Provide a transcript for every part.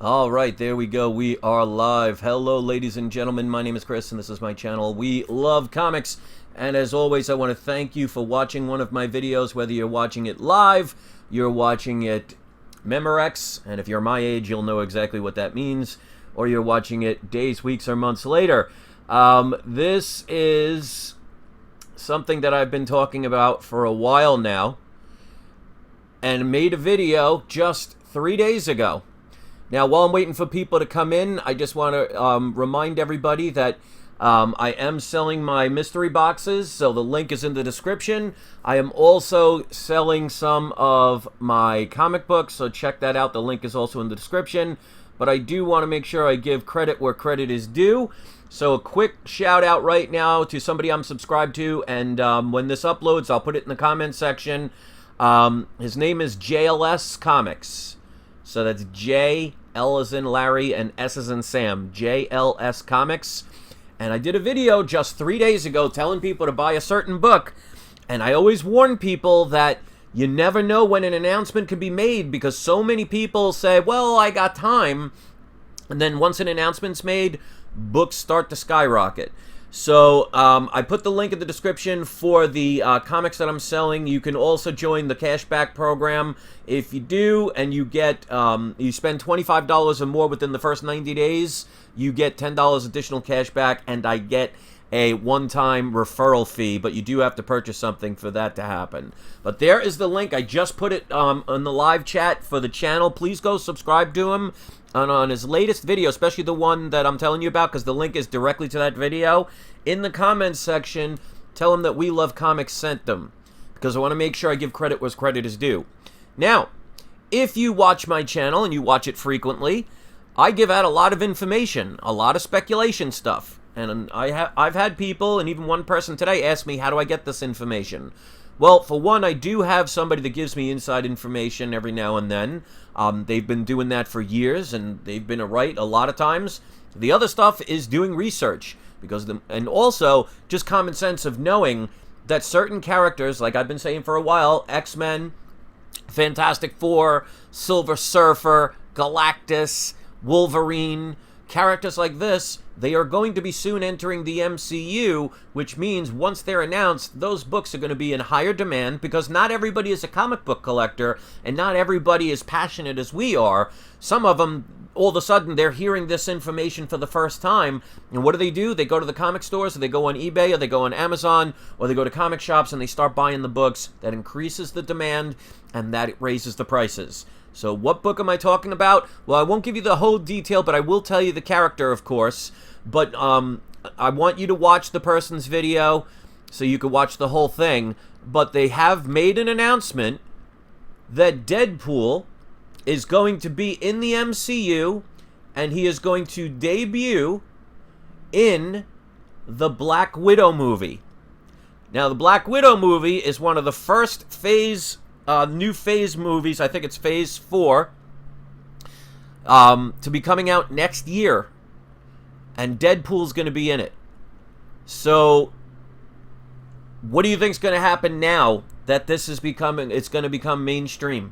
All right, there we go. We are live. Hello, ladies and gentlemen. My name is Chris, and this is my channel. We love comics. And as always, I want to thank you for watching one of my videos, whether you're watching it live, you're watching it Memorex, and if you're my age, you'll know exactly what that means, or you're watching it days, weeks, or months later. This is something that I've been talking about for a while now, and made a video just 3 days ago. Now, while I'm waiting for people to come in, I just want to remind everybody that I am selling my mystery boxes, so the link is in the description. I am also selling some of my comic books, so check that out. The link is also in the description. But I do want to make sure I give credit where credit is due. So a quick shout out right now to somebody I'm subscribed to, and when this uploads, I'll put it in the comment section. His name is JLS Comics. So that's J, L as in Larry, and S as in Sam. JLS Comics. And I did a video just 3 days ago telling people to buy a certain book. And I always warn people that you never know when an announcement could be made, because so many people say, well, I got time. And then once an announcement's made, books start to skyrocket. So I put the link in the description for the comics that I'm selling. You can also join the cashback program. If you do, and you get you spend $25 or more within the first 90 days, you get $10 additional cashback, and I get a one-time referral fee, but you do have to purchase something for that to happen. But there is the link. I just put it on the live chat for the channel. Please go subscribe to him. And on his latest video, especially the one that I'm telling you about, because the link is directly to that video, in the comments section, tell him that We Love Comics sent them, because I want to make sure I give credit where credit is due. Now, if you watch my channel, and you watch it frequently, I give out a lot of information, a lot of speculation stuff. And I've had people, and even one person today, ask me, how do I get this information? Well, for one, I do have somebody that gives me inside information every now and then. They've been doing that for years, and they've been right a lot of times. The other stuff is doing research, and also just common sense of knowing that certain characters, like I've been saying for a while, X-Men, Fantastic Four, Silver Surfer, Galactus, Wolverine, characters like this, they are going to be soon entering the MCU, which means once they're announced, those books are going to be in higher demand, because not everybody is a comic book collector, and not everybody is passionate as we are. Some of them, all of a sudden, they're hearing this information for the first time, and what do? They go to the comic stores, or they go on eBay, or they go on Amazon, or they go to comic shops, and they start buying the books. That increases the demand, and that raises the prices. So what book am I talking about? Well, I won't give you the whole detail, but I will tell you the character, of course. But I want you to watch the person's video so you can watch the whole thing. But they have made an announcement that Deadpool is going to be in the MCU, and he is going to debut in the Black Widow movie. Now, the Black Widow movie is one of the first new phase movies, I think it's phase 4, to be coming out next year, and Deadpool's going to be in it. So what do you think's going to happen now that this is it's going to become mainstream?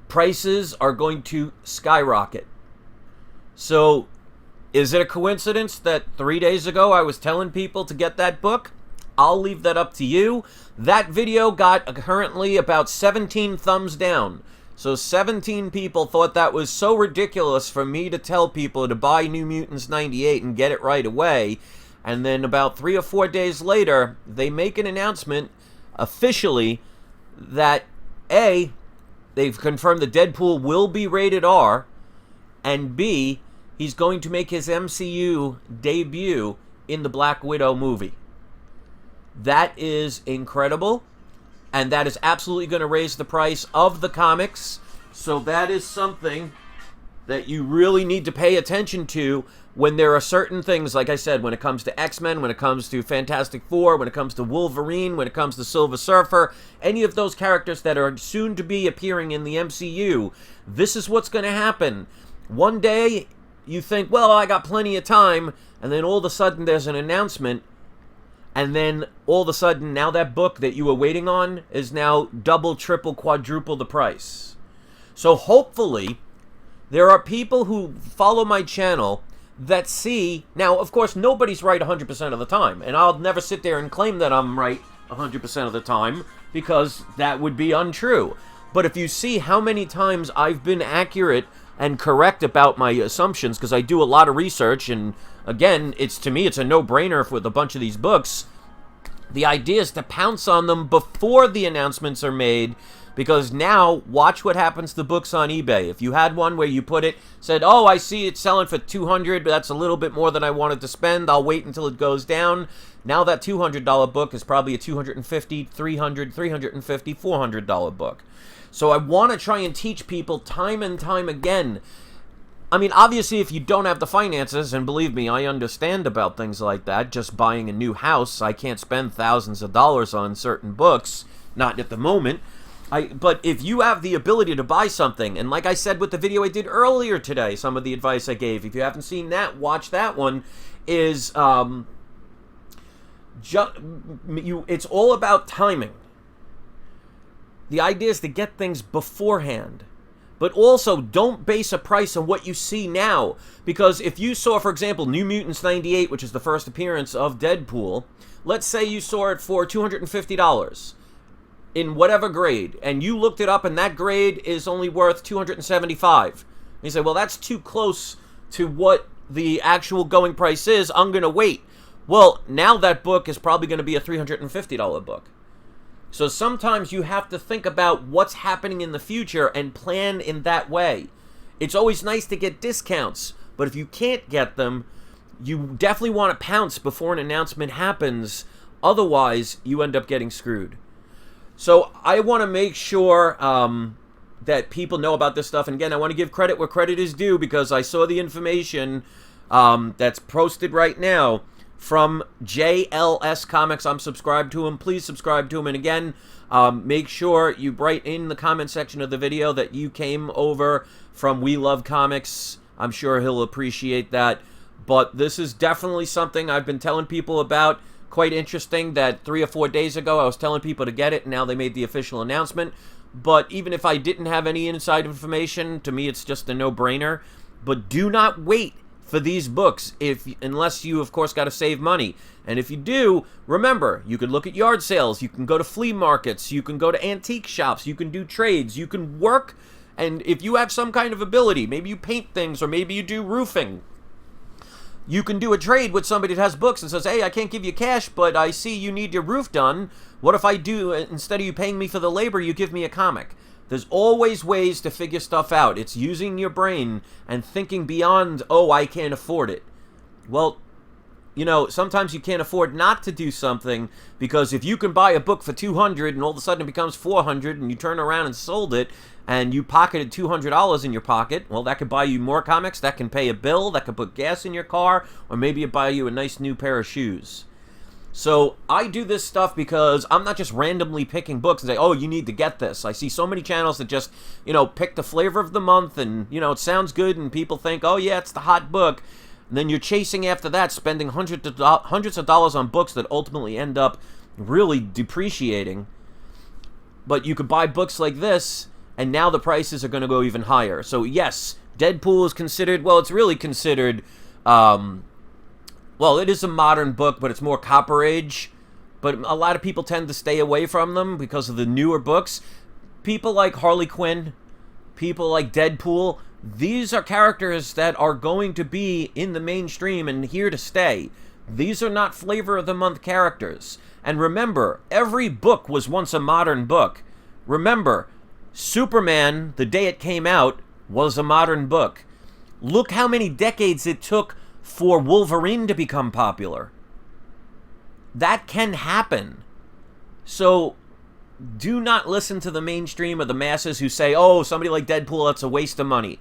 Prices are going to skyrocket. So is it a coincidence that 3 days ago I was telling people to get that book? I'll leave that up to you. That video got currently about 17 thumbs down. So 17 people thought that was so ridiculous for me to tell people to buy New Mutants 98 and get it right away. And then about 3 or 4 days later, they make an announcement officially that A, they've confirmed that Deadpool will be rated R, and B, he's going to make his MCU debut in the Black Widow movie. That is incredible, and that is absolutely going to raise the price of the comics. So that is something that you really need to pay attention to when there are certain things, like I said, when it comes to X-Men, when it comes to Fantastic Four, when it comes to Wolverine, when it comes to Silver Surfer, any of those characters that are soon to be appearing in the MCU, this is what's going to happen. One day, you think, well, I got plenty of time, and then all of a sudden there's an announcement. And then all of a sudden, now that book that you were waiting on is now double, triple, quadruple the price. So hopefully, There are people who follow my channel that see... Now, of course, nobody's right 100% of the time, and I'll never sit there and claim that I'm right 100% of the time, because that would be untrue. But if you see how many times I've been accurate and correct about my assumptions, because I do a lot of research, and again, to me, it's a no-brainer with a bunch of these books. The idea is to pounce on them before the announcements are made, because now, watch what happens to books on eBay. If you had one where you said, oh, I see it's selling for $200, but that's a little bit more than I wanted to spend, I'll wait until it goes down. Now that $200 book is probably a $250, $300, $350, $400 book. So I want to try and teach people time and time again. I mean, obviously, if you don't have the finances, and believe me, I understand about things like that, just buying a new house, I can't spend thousands of dollars on certain books, not at the moment. But if you have the ability to buy something, and like I said with the video I did earlier today, some of the advice I gave, if you haven't seen that, watch that one, is it's all about timing. The idea is to get things beforehand. But also, don't base a price on what you see now. Because if you saw, for example, New Mutants 98, which is the first appearance of Deadpool, let's say you saw it for $250 in whatever grade, and you looked it up and that grade is only worth $275. And you say, well, that's too close to what the actual going price is, I'm going to wait. Well, now that book is probably going to be a $350 book. So sometimes you have to think about what's happening in the future and plan in that way. It's always nice to get discounts, but if you can't get them, you definitely want to pounce before an announcement happens. Otherwise, you end up getting screwed. So I want to make sure that people know about this stuff. And again, I want to give credit where credit is due, because I saw the information that's posted right now from JLS Comics. I'm subscribed to him. Please subscribe to him. And again, make sure you write in the comment section of the video that you came over from We Love Comics. I'm sure he'll appreciate that. But this is definitely something I've been telling people about. Quite interesting that 3 or 4 days ago I was telling people to get it, and now they made the official announcement. But even if I didn't have any inside information, to me it's just a no-brainer. But do not wait for these books unless you, of course, got to save money. And if you do, remember, you can look at yard sales, you can go to flea markets, you can go to antique shops, you can do trades, you can work, and if you have some kind of ability, maybe you paint things, or maybe you do roofing, you can do a trade with somebody that has books and says, hey, I can't give you cash, but I see you need your roof done. What if I do, instead of you paying me for the labor, you give me a comic? There's always ways to figure stuff out. It's using your brain and thinking beyond, oh, I can't afford it. Well, you know, sometimes you can't afford not to do something, because if you can buy a book for $200 and all of a sudden it becomes $400 and you turn around and sold it and you pocketed $200 in your pocket, well, that could buy you more comics, that can pay a bill, that could put gas in your car, or maybe it buy you a nice new pair of shoes. So I do this stuff because I'm not just randomly picking books and say, oh, you need to get this. I see so many channels that just, you know, pick the flavor of the month and, you know, it sounds good and people think, oh, yeah, it's the hot book. And then you're chasing after that, spending hundreds of dollars on books that ultimately end up really depreciating. But you could buy books like this, and now the prices are going to go even higher. So, yes, Deadpool is considered, well, it's really considered... well, it is a modern book, but it's more Copper Age. But a lot of people tend to stay away from them because of the newer books. People like Harley Quinn, people like Deadpool, these are characters that are going to be in the mainstream and here to stay. These are not flavor of the month characters. And remember, every book was once a modern book. Remember, Superman, the day it came out, was a modern book. Look how many decades it took for Wolverine to become popular. That can happen. So do not listen to the mainstream or the masses who say, oh, somebody like Deadpool, that's a waste of money.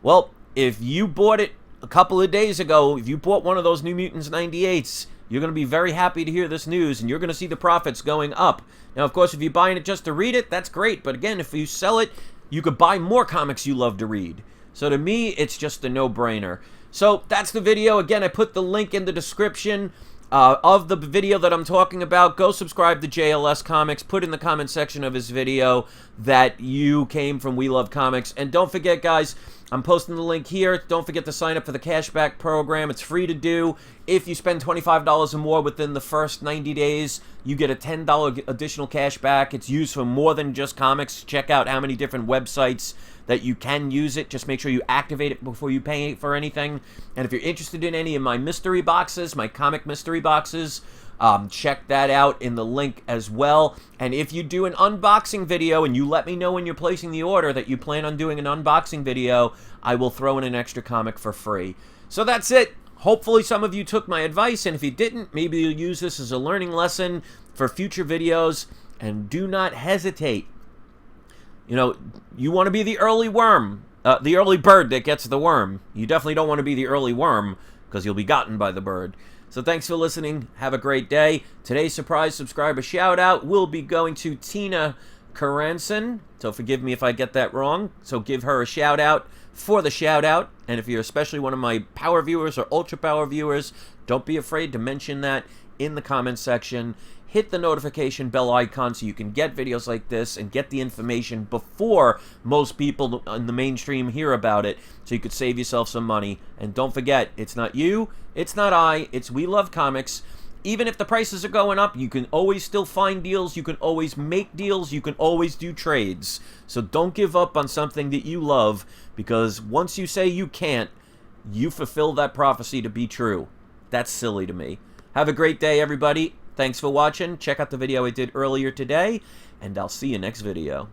Well, if you bought it a couple of days ago, if you bought one of those New Mutants 98s, you're going to be very happy to hear this news, and you're going to see the profits going up. Now, of course, if you're buying it just to read it, that's great. But again, if you sell it, you could buy more comics you love to read. So to me, it's just a no-brainer. So that's the video. Again, I put the link in the description. of the video that I'm talking about, go subscribe to JLS Comics. Put in the comment section of his video that you came from We Love Comics. And don't forget, guys, I'm posting the link here. Don't forget to sign up for the cashback program. It's free to do. If you spend $25 or more within the first 90 days, you get a $10 additional cash back. It's used for more than just comics. Check out how many different websites that you can use it. Just make sure you activate it before you pay for anything. And if you're interested in any of my mystery boxes, my comic mystery boxes, check that out in the link as well. And if you do an unboxing video and you let me know when you're placing the order that you plan on doing an unboxing video, I will throw in an extra comic for free. So that's it. Hopefully some of you took my advice, and if you didn't, maybe you'll use this as a learning lesson for future videos. And do not hesitate. You know, you want to be the early worm, the early bird that gets the worm. You definitely don't want to be the early worm, because you'll be gotten by the bird. So thanks for listening. Have a great day. Today's surprise subscriber shout out will be going to Tina Karanson. So forgive me if I get that wrong. So give her a shout out for the shout out. And if you're especially one of my power viewers or ultra power viewers, don't be afraid to mention that in the comment section. Hit the notification bell icon so you can get videos like this and get the information before most people in the mainstream hear about it, so you could save yourself some money. And don't forget, it's not you, it's not I, it's We Love Comics. Even if the prices are going up, you can always still find deals, you can always make deals, you can always do trades. So don't give up on something that you love, because once you say you can't, you fulfill that prophecy to be true. That's silly to me. Have a great day, everybody. Thanks for watching. Check out the video I did earlier today, and I'll see you next video.